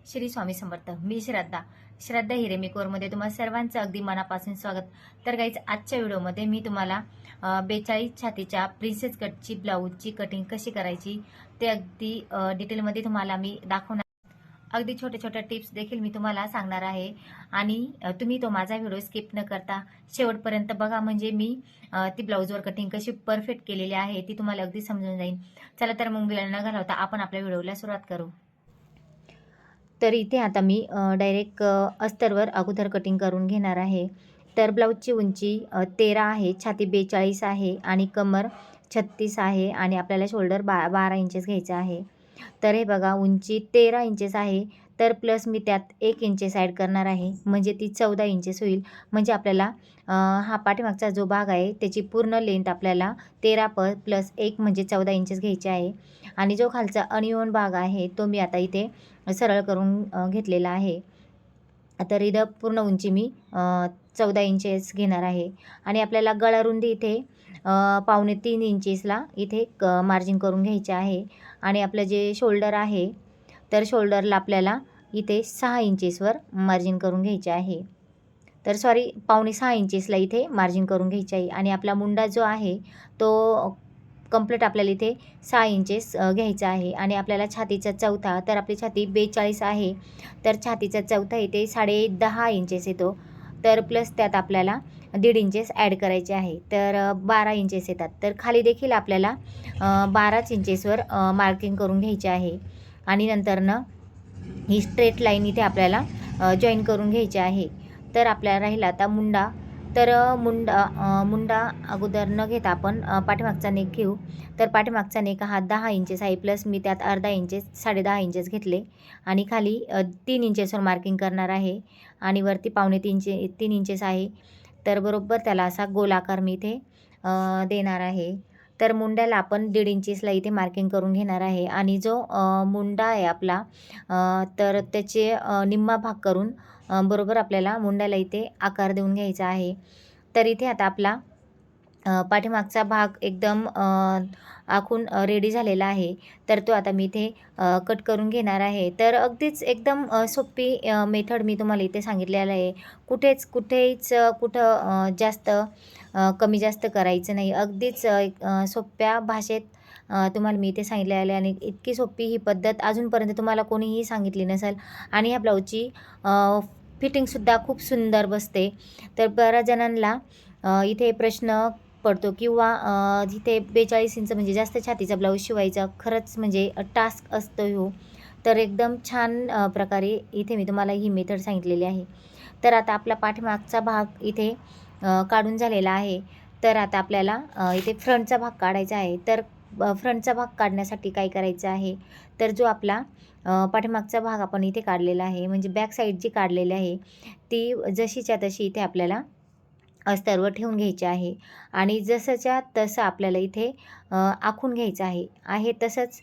श्री स्वामी समर्थ. मी श्रद्धा हिरे मेकओव्हरमध्ये तुम्हा सर्वांचं अगदी मनापासून स्वागत. तर गाईज, आजच्या व्हिडिओमध्ये मी तुम्हाला 42 छातीच्या प्रिन्सेस कटची ब्लाऊजची कटिंग कशी करायची ते अगदी डिटेलमध्ये तुम्हाला मी दाखवणार. अगदी छोट्या छोट्या टिप्स देखील मी तुम्हाला सांगणार आहे आणि तुम्ही तो माझा व्हिडिओ स्किप न करता शेवटपर्यंत बघा, म्हणजे मी ती ब्लाऊजवर कटिंग कशी परफेक्ट केलेली आहे ती तुम्हाला अगदी समजून जाईल. चला तर मग वेळ न घालवता आपण आपल्या व्हिडिओला सुरुवात करू. तर इथे आता मी डायरेक्ट अस्तरवर अगोदर कटिंग करून घेणार आहे. तर ब्लाऊजची उंची 13 आहे, छाती 42 आहे आणि कमर 36 आहे आणि आपल्याला शोल्डर 12 इंचेस घ्यायचं आहे. तर हे बघा, उंची 13 इंचेस आहे, तर प्लस मी त्यात 1 इंचेस ॲड करणार आहे, म्हणजे ती 14 इंचेस होईल. म्हणजे आपल्याला हा पाठीमागचा जो भाग आहे त्याची पूर्ण लेंथ आपल्याला 13 प्लस 1 म्हणजे 14 इंचेस घ्यायची आहे. आणि जो खालचा अनइवन भाग आहे तो मी आता इथे सरळ करून घेतलेला आहे. तर इथं पूर्ण उंची मी 14 इंचेस घेणार आहे आणि आपल्याला गळारुंदी इथे 2.25 इंचेसला इथे मार्जिन करून घ्यायचे आहे. आणि आपलं जे शोल्डर आहे तर शोल्डरला आपल्याला इथे 6 इंचेसवर मार्जिन करून घ्यायचे आहे. तर सॉरी, 5.25 इंचेसला इथे मार्जिन करून घ्यायचे आहे. आणि आपला मुंडा जो आहे तो कंप्लीट आपल्याला इथे 6 इंचेस घ्यायचा आहे. आणि आपल्याला छातीचा चौथा, तर आपली छाती 42 आहे, तर छातीचा चौथा इथे 10.5 इंचेस येतो. तर प्लस त्यात आपल्याला 1.5 इंचेस ॲड करायचे आहे, तर 12 इंचेस येतात. तर खाली देखील आपल्याला 12 इंचेसवर मार्किंग करून घ्यायचे आहे. आणि नंतरनं ही स्ट्रेट लाईन इथे आपल्याला जॉईन करून घ्यायची आहे. तर आपल्याला राहिला आता मुंडा. तर मुंडा अगोदर न घेता आपण पाठीमागचा नेक घेऊ. तर पाठीमागचा नेक हा 10 इंचेस आहे, प्लस मी त्यात अर्धा इंचेस 10.5 इंचेस घेतले आणि खाली 3 इंचेसवर मार्किंग करणार आहे आणि वरती 3 इंचेस आहे. तर बरोबर त्याला असा गोलाकार मी इथे देणार आहे. तर मुंड्याला आपण 1.5 इंचेसला इथे मार्किंग करून घेणार आहे. आणि जो मुंडा आहे आपला, तर त्याचे निम्मा भाग करून बरोबर आपल्याला मुंड्याला इथे आकार देऊन घ्यायचा आहे. तर इथे आता आपला पाठीमागचा भाग एकदम आखून रेडी झालेला आहे. तर तो आता मी इथे कट करून घेणार आहे. तर अगदीच एकदम सोपी मेथड मी तुम्हाला इथे सांगितलेलं आहे. कुठेच जास्त कमी जास्त करायचं नाही. अगदीच सोप्या भाषेत तुम्हाला मी इथे सांगितलेलं आहे. आणि इतकी सोपी ही पद्धत अजूनपर्यंत तुम्हाला कोणीही सांगितली नसेल. आणि ह्या ब्लाऊजची फिटिंगसुद्धा खूप सुंदर बसते. तर बऱ्याच जणांना इथे प्रश्न पडतो किंवा जिथे 42 इंच म्हणजे जास्त छातीचा ब्लाऊज शिवायचा खरंच म्हणजे टास्क असतो हो. तर एकदम छान प्रकारे इथे मी तुम्हाला ही मेथड सांगितलेली आहे. तर आता आपला पाठीमागचा भाग इथे काढून झालेला आहे. तर आता आपल्याला इथे फ्रंटचा भाग काढायचा आहे. तर फ्रंटचा भाग काढण्यासाठी काय करायचं आहे, तर जो आपला पाठीमागचा भाग आपण इथे काढलेला आहे, म्हणजे बॅक साईड जी काढलेली आहे ती जशीच्या तशी इथे आपल्याला अस्तरवर ठेवून घ्यायची आहे. आणि जसंच्या तसं आपल्याला इथे आखून घ्यायचं आहे तसंच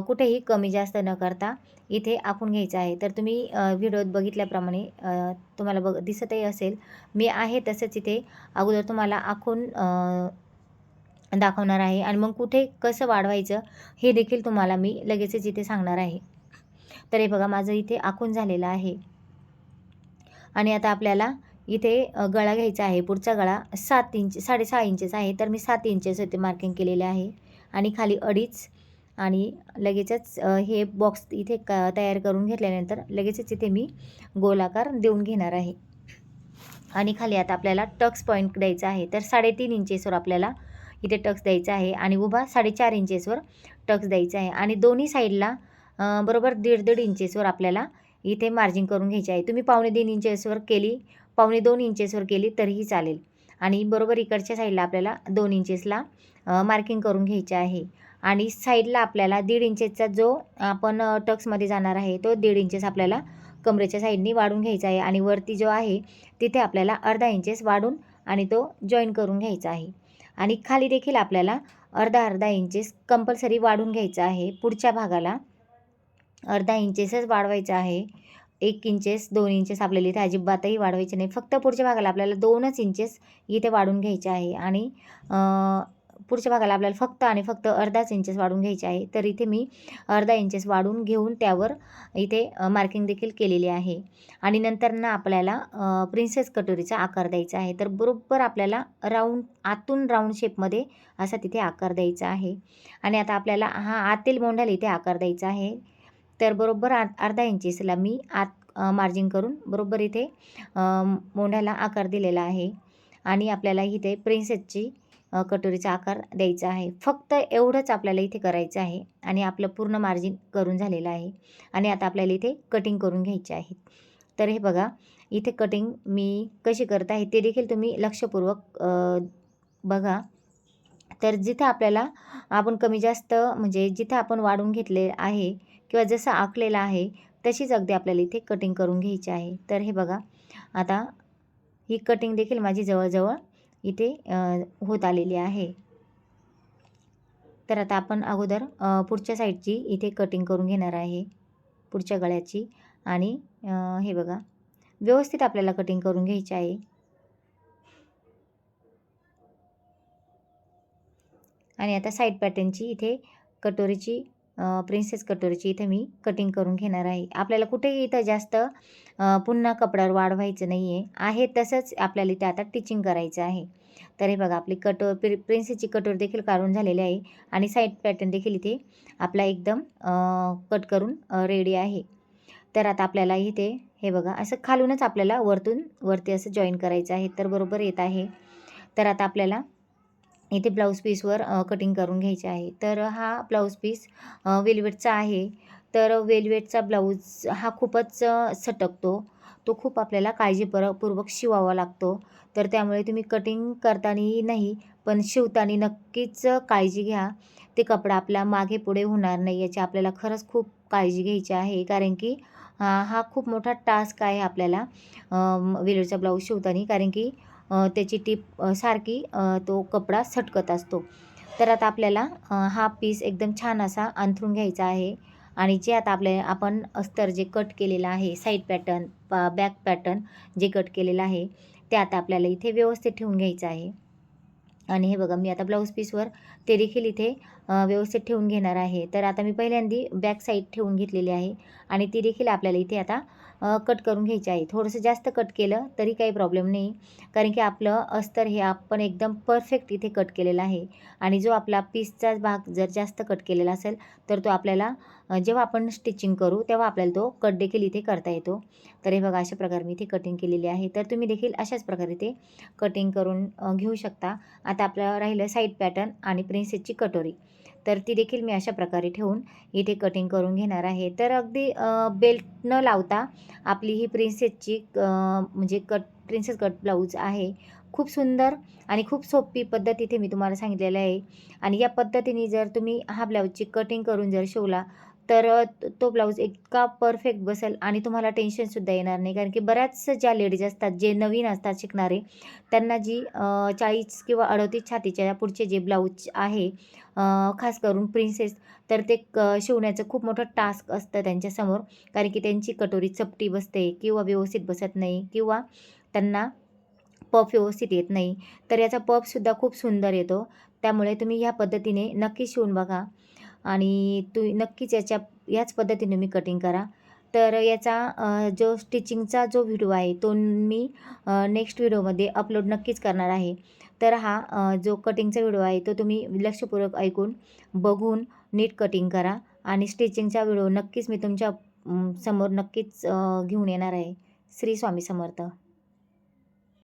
कुठेही कमी जास्त न करता इथे आखून घ्यायचं आहे. तर तुम्ही व्हिडिओत बघितल्याप्रमाणे तुम्हाला दिसतही असेल, मी आहे तसंच इथे अगोदर तुम्हाला आखून दाखवणार आहे. आणि मग कुठे कसं वाढवायचं हे देखील तुम्हाला मी लगेचच इथे सांगणार आहे. तर हे बघा, माझं इथे आखून झालेलं आहे. आणि आता आपल्याला इथे गळा घ्यायचा आहे. पुढचा गळा 6.5 इंचेस आहे, तर मी 7 इंचेस इथे मार्किंग केलेले आहे. आणि खाली 2.5. आणि लगेचच हे बॉक्स इथे तयार करून घेतल्यानंतर लगेचच इथे मी गोलाकार देऊन घेणार आहे. आणि खाली आता आपल्याला टक्स पॉईंट द्यायचा आहे. तर 3.5 इंचेसवर आपल्याला इथे टक्स द्यायचा आहे आणि उभा 4.5 इंचेसवर टक्स द्यायचा आहे. आणि दोन्ही साईडला बरोबर 1.5 इंचेसवर आपल्याला इथे मार्जिन करून घ्यायची आहे. तुम्ही 2.25 इंचेसवर केली, 2.25 इंचेसवर केली तरीही चालेल. आणि बरोबर इकडच्या साईडला आपल्याला 2 इंचेसला मार्किंग करून घ्यायचे आहे. आणि साईडला आपल्याला 1.5 इंचेसचा जो आपण टक्समध्ये जाणार आहे तो 1.5 इंचेस आपल्याला कमरेच्या साईडनी वाढून घ्यायचा आहे. आणि वरती जो आहे तिथे आपल्याला अर्धा इंचेस वाढून आणि तो जॉईन करून घ्यायचा आहे. आणि खाली देखील आपल्याला अर्धा इंचेस कंपल्सरी वाढून घ्यायचा आहे. पुढच्या भागाला अर्धा इंचेसच वाढवायचा आहे. 1 इंचेस 2 इंचेस आपल्याला इथे अजिबातही वाढवायचे नाही. फक्त पुढच्या भागाला आपल्याला 2च इंचेस इथे वाढून घ्यायचे आहे. आणि पुढच्या भागाला आपल्याला फक्त आणि फक्त अर्धाच इंचेस वाढून घ्यायचे आहे. तर इथे मी अर्धा इंचेस वाढून घेऊन त्यावर इथे मार्किंग देखील केलेली आहे. आणि नंतर ना आपल्याला प्रिन्सेस कटोरीचा आकार द्यायचा आहे. तर बरोबर आपल्याला आतून राऊंड शेपमध्ये असा तिथे आकार द्यायचा आहे. आणि आता आपल्याला हा आतील मोंढ्याला इथे आकार द्यायचा आहे. तर बरोबर अर्धा इंचेसला मी आत मार्जिन करून बरोबर इथे मोंढ्याला आकार दिलेला आहे. आणि आपल्याला इथे प्रिन्सेसची कटोरीचा आकार द्यायचा आहे. फक्त एवढंच आपल्याला इथे करायचं आहे. आणि आपलं पूर्ण मार्जिन करून झालेलं आहे. आणि आता आपल्याला इथे कटिंग करून घ्यायचे आहे. तर हे बघा, इथे कटिंग मी कशी करत आहे ते देखील तुम्ही लक्षपूर्वक बघा. तर जिथं आपल्याला आपण कमी जास्त म्हणजे जिथं आपण वाढून घेतले आहे किंवा जसं आखलेलं आहे तशीच अगदी आपल्याला इथे कटिंग करून घ्यायची आहे. तर हे बघा, आता ही कटिंग देखील माझी जवळजवळ इथे होत आलेली आहे. तर आता आपण अगोदर पुढच्या साईडची इथे कटिंग करून घेणार आहे, पुढच्या गळ्याची. आणि हे बघा, व्यवस्थित आपल्याला कटिंग करून घ्यायची आहे. आणि आता साईड पॅटर्नची इथे कटोरीची प्रिन्सेस कटोरीची इथे मी कटिंग करून घेणार आहे. आपल्याला कुठेही इथं जास्त पुन्हा कपड्यावर वाढवायचं नाही आहे तसंच आपल्याला इथे आता टिचिंग करायचं आहे. तर हे बघा, आपली प्रिन्सेसची कटोरी देखील काढून झालेली आहे. आणि साईड पॅटर्न देखील इथे आपला एकदम कट करून रेडी आहे. तर आता आपल्याला इथे हे बघा, असं खालूनच आपल्याला वरती असं जॉईन करायचं आहे. तर बरोबर येत आहे. तर आता आपल्याला इथे ब्लाऊज पीसवर कटिंग करून घ्यायचे आहे. तर हा ब्लाऊज पीस वेल्वेटचा आहे. तर वेल्वेटचा ब्लाऊज हा खूपच सटकतो. तो खूप आपल्याला काळजीपूर्वक शिवावा लागतो. तर त्यामुळे तुम्ही कटिंग करताना नाही पण शिवताना नक्कीच काळजी घ्या. ते कपडा आपला मागे पुढे होणार नाही याची आपल्याला खरंच खूप काळजी घ्यायची आहे. कारण की हा खूप मोठा टास्क आहे आपल्याला वेल्वेटचा ब्लाऊज शिवताना. कारण की त्याची टीप सारखी तो कपडा सटकत असतो. तर आता आपल्याला हा पीस एकदम छान असा अंथरून घ्यायचा आहे. आणि जे आता आपण अस्तर जे कट केलेलं आहे, साईड पॅटर्न बॅक पॅटर्न जे कट केलेलं आहे ते आता आपल्याला इथे व्यवस्थित ठेवून घ्यायचं आहे. आणि हे बघा, मी आता ब्लाऊज पीसवर ते देखील इथे व्यवस्थित ठेवून घेणार आहे. तर आता मी पहिल्यांदी बॅक साईड ठेवून घेतलेली आहे आणि ती देखील आपल्याला इथे आता कट करून घ्यायची आहे. थोडंसं जास्त कट केलं तरी काही प्रॉब्लेम नाही, कारण की आपलं अस्तर हे आपण एकदम परफेक्ट इथे कट केलेलं आहे. आणि जो आपला पीसचा भाग जर जास्त कट केलेला असेल तर तो आपल्याला जेव्हा आपण स्टिचिंग करू तेव्हा आपल्याला तो कट देखील इथे करता येतो. तर हे बघा, अशा प्रकारे मी इथे कटिंग केलेली आहे. तर तुम्ही देखील अशाच प्रकारे ते कटिंग करून घेऊ शकता. आता आपलं राहिलं साईड पॅटर्न आणि प्रिन्सेसची कटोरी. तर ती देखील मी अशा प्रकारे ठेवून इथे कटिंग करून घेणार आहे. तर अगदी बेल्ट न लावता आपली ही प्रिन्सेसची म्हणजे प्रिन्सेस कट ब्लाऊज आहे. खूप सुंदर आणि खूप सोपी पद्धत इथे मी तुम्हाला सांगितलेलं आहे. आणि या पद्धतीने जर तुम्ही हा ब्लाऊजची कटिंग करून जर शिवला तर तो ब्लाऊज इतका परफेक्ट बसेल आणि तुम्हाला टेन्शनसुद्धा येणार नाही. कारण की बऱ्याच ज्या लेडीज असतात जे नवीन असतात शिकणारे, त्यांना जी 40 किंवा 38 छातीच्या पुढचे जे ब्लाऊज आहे खास करून प्रिन्सेस, तर ते शिवण्याचं खूप मोठं टास्क असतं त्यांच्यासमोर. कारण की त्यांची कटोरी चपटी बसते किंवा व्यवस्थित बसत नाही किंवा त्यांना पफ व्यवस्थित येत नाही. तर याचा पफसुद्धा खूप सुंदर येतो. त्यामुळे तुम्ही ह्या पद्धतीने नक्की शिवून बघा आणि नक्कीच याच पद्धतीने मी कटिंग करा. तर याचा जो स्टिचिंगचा जो व्हिडिओ आहे तो मी नेक्स्ट व्हिडिओमध्ये अपलोड नक्कीच करणार आहे. तर हा जो कटिंगचा व्हिडिओ आहे तो तुम्ही लक्षपूर्वक ऐकून बघून नीट कटिंग करा. आणि स्टिचिंगचा व्हिडिओ नक्कीच मी तुमच्या समोर नक्कीच घेऊन येणार आहे. श्री स्वामी समर्थ.